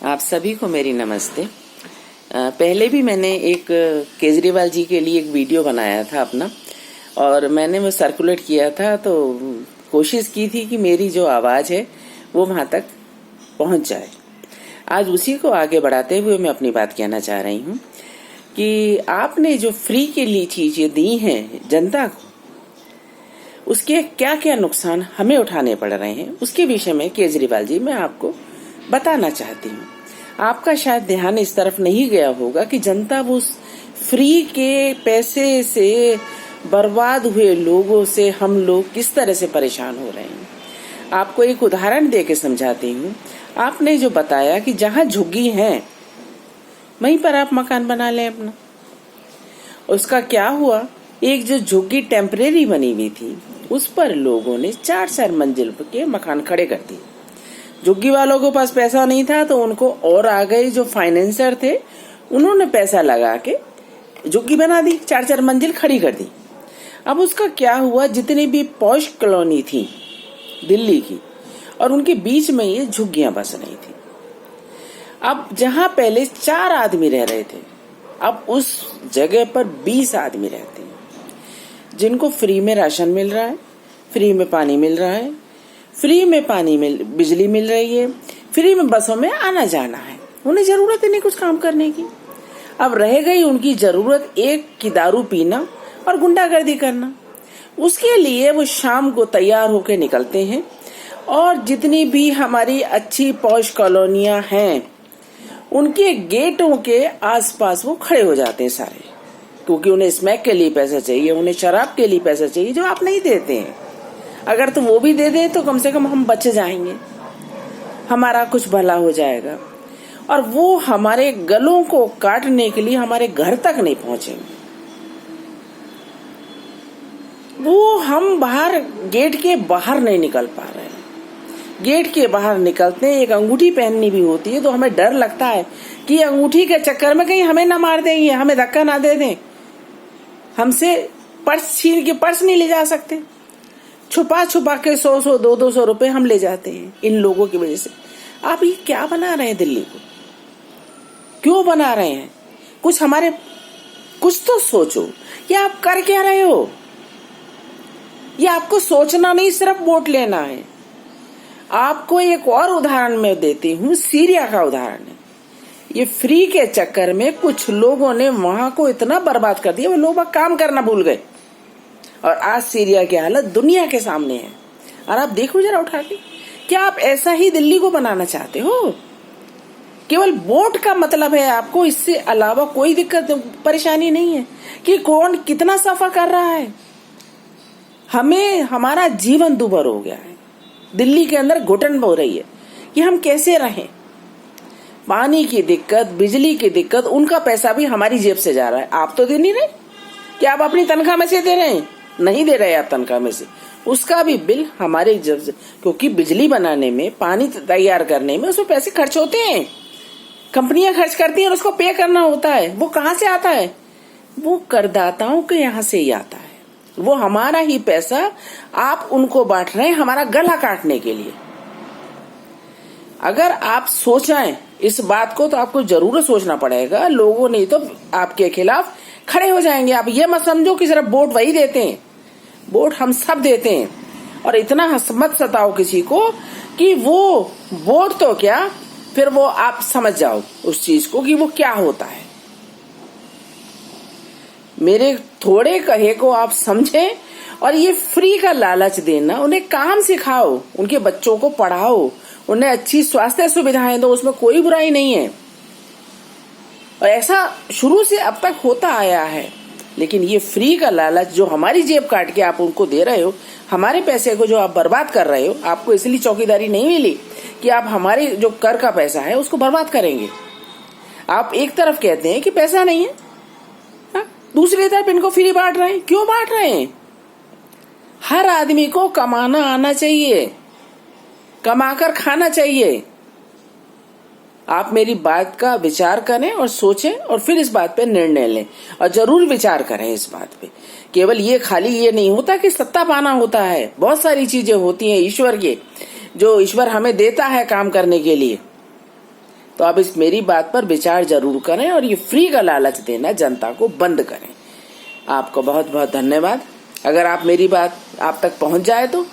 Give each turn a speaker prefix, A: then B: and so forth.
A: आप सभी को मेरी नमस्ते। पहले भी मैंने एक केजरीवाल जी के लिए एक वीडियो बनाया था अपना, और मैंने वो सर्कुलेट किया था, तो कोशिश की थी कि मेरी जो आवाज़ है वो वहाँ तक पहुँच जाए। आज उसी को आगे बढ़ाते हुए मैं अपनी बात कहना चाह रही हूँ कि आपने जो फ्री के लिए चीज़ें दी हैं जनता को, उसके क्या क्या नुकसान हमें उठाने पड़ रहे हैं, उसके विषय में केजरीवाल जी मैं आपको बताना चाहती हूँ। आपका शायद ध्यान इस तरफ नहीं गया होगा कि जनता वो फ्री के पैसे से बर्बाद हुए लोगों से हम लोग किस तरह से परेशान हो रहे हैं। आपको एक उदाहरण दे के समझाती हूँ। आपने जो बताया कि जहाँ झुग्गी है वहीं पर आप मकान बना लें अपना, उसका क्या हुआ? एक जो झुग्गी टेम्परेरी बनी हुई थी उस पर लोगों ने 4-4 मंजिल के मकान खड़े कर दिए। झुग्गी वालों के पास पैसा नहीं था तो उनको और आ गए जो फाइनेंसर थे, उन्होंने पैसा लगा के झुग्गी बना दी, 4-4 मंजिल खड़ी कर दी। अब उसका क्या हुआ, जितनी भी पॉश कॉलोनी थी दिल्ली की, और उनके बीच में ये झुग्गियां बस रही थी। अब जहां पहले 4 आदमी रह रहे थे, अब उस जगह पर 20 आदमी रहते हैं, जिनको फ्री में राशन मिल रहा है, फ्री में पानी मिल रहा है, फ्री में बिजली मिल रही है, फ्री में बसों में आना जाना है। उन्हें जरूरत ही नहीं कुछ काम करने की। अब रह गई उनकी जरूरत एक की दारू पीना और गुंडागर्दी करना। उसके लिए वो शाम को तैयार होकर निकलते हैं, और जितनी भी हमारी अच्छी पॉश कॉलोनियां हैं उनके गेटों के आसपास वो खड़े हो जाते हैं सारे, क्योंकि उन्हें स्मैक के लिए पैसा चाहिए, उन्हें शराब के लिए पैसा चाहिए, जो आप नहीं देते हैं। अगर तो वो भी दे दे तो कम से कम हम बच जाएंगे, हमारा कुछ भला हो जाएगा। और वो हमारे गलों को काटने के लिए हमारे घर तक नहीं पहुंचेंगे। वो हम बाहर गेट के बाहर नहीं निकल पा रहे हैं। गेट के बाहर निकलते हैं, एक अंगूठी पहननी भी होती है तो हमें डर लगता है कि अंगूठी के चक्कर में कहीं हमें ना मार देंगे, हमें धक्का ना दे दें, हमसे पर्स छीन के पर्स नहीं ले जा सकते। छुपा छुपा के 100-100, 200-200 रुपए हम ले जाते हैं इन लोगों की वजह से। आप ये क्या बना रहे हैं दिल्ली को? क्यों बना रहे हैं? कुछ तो सोचो। ये आप कर क्या रहे हो? ये आपको सोचना नहीं, सिर्फ वोट लेना है। आपको एक और उदाहरण मैं देती हूँ, सीरिया का उदाहरण है। ये फ्री के चक्कर में कुछ लोगों ने वहां को इतना बर्बाद कर दिया, वो लोग काम करना भूल गए, और आज सीरिया की हालत दुनिया के सामने है। और आप देखो जरा उठा के, क्या आप ऐसा ही दिल्ली को बनाना चाहते हो? केवल वोट का मतलब है आपको, इससे अलावा कोई दिक्कत परेशानी नहीं है कि कौन कितना सफर कर रहा है। हमें हमारा जीवन दुभर हो गया है, दिल्ली के अंदर घुटन हो रही है कि हम कैसे रहें। पानी की दिक्कत, बिजली की दिक्कत, उनका पैसा भी हमारी जेब से जा रहा है। आप तो दे नहीं रहे, क्या आप अपनी तनख्वाह में से दे रहे हैं? नहीं दे रहे आप तनख्वाह में से, उसका भी बिल हमारे जेब से, क्योंकि बिजली बनाने में, पानी तैयार करने में उसमें पैसे खर्च होते हैं, कंपनियां खर्च करती हैं और उसको पे करना होता है। वो कहाँ से आता है? वो करदाताओं के यहाँ से ही आता है। वो हमारा ही पैसा आप उनको बांट रहे हैं हमारा गला काटने के लिए। अगर आप सोचें इस बात को तो आपको जरूर सोचना पड़ेगा। लोगों नहीं तो आपके खिलाफ खड़े हो जाएंगे। आप ये मत समझो कि सिर्फ वोट वही देते हैं, वोट हम सब देते हैं। और इतना मत सताओ किसी को कि वो वोट तो क्या, फिर वो आप समझ जाओ उस चीज को कि वो क्या होता है। मेरे थोड़े कहे को आप समझें, और ये फ्री का लालच देना, उन्हें काम सिखाओ, उनके बच्चों को पढ़ाओ, उन्हें अच्छी स्वास्थ्य सुविधाएं दो, उसमें कोई बुराई नहीं है। और ऐसा शुरू से अब तक होता आया है। लेकिन ये फ्री का लालच जो हमारी जेब काट के आप उनको दे रहे हो, हमारे पैसे को जो आप बर्बाद कर रहे हो, आपको इसलिए चौकीदारी नहीं मिली कि आप हमारे जो कर का पैसा है उसको बर्बाद करेंगे। आप एक तरफ कहते हैं कि पैसा नहीं है, दूसरी तरफ इनको फ्री बांट रहे हैं। क्यों बांट रहे हैं? हर आदमी को कमाना आना चाहिए, कमाकर खाना चाहिए। आप मेरी बात का विचार करें और सोचें, और फिर इस बात पे निर्णय लें, और जरूर विचार करें इस बात पे। केवल ये खाली ये नहीं होता कि सत्ता पाना होता है, बहुत सारी चीजें होती हैं ईश्वर के, जो ईश्वर हमें देता है काम करने के लिए। तो आप इस मेरी बात पर विचार जरूर करें और ये फ्री का लालच देना जनता को बंद करें। आपको बहुत बहुत धन्यवाद। अगर आप मेरी बात आप तक पहुंच जाए तो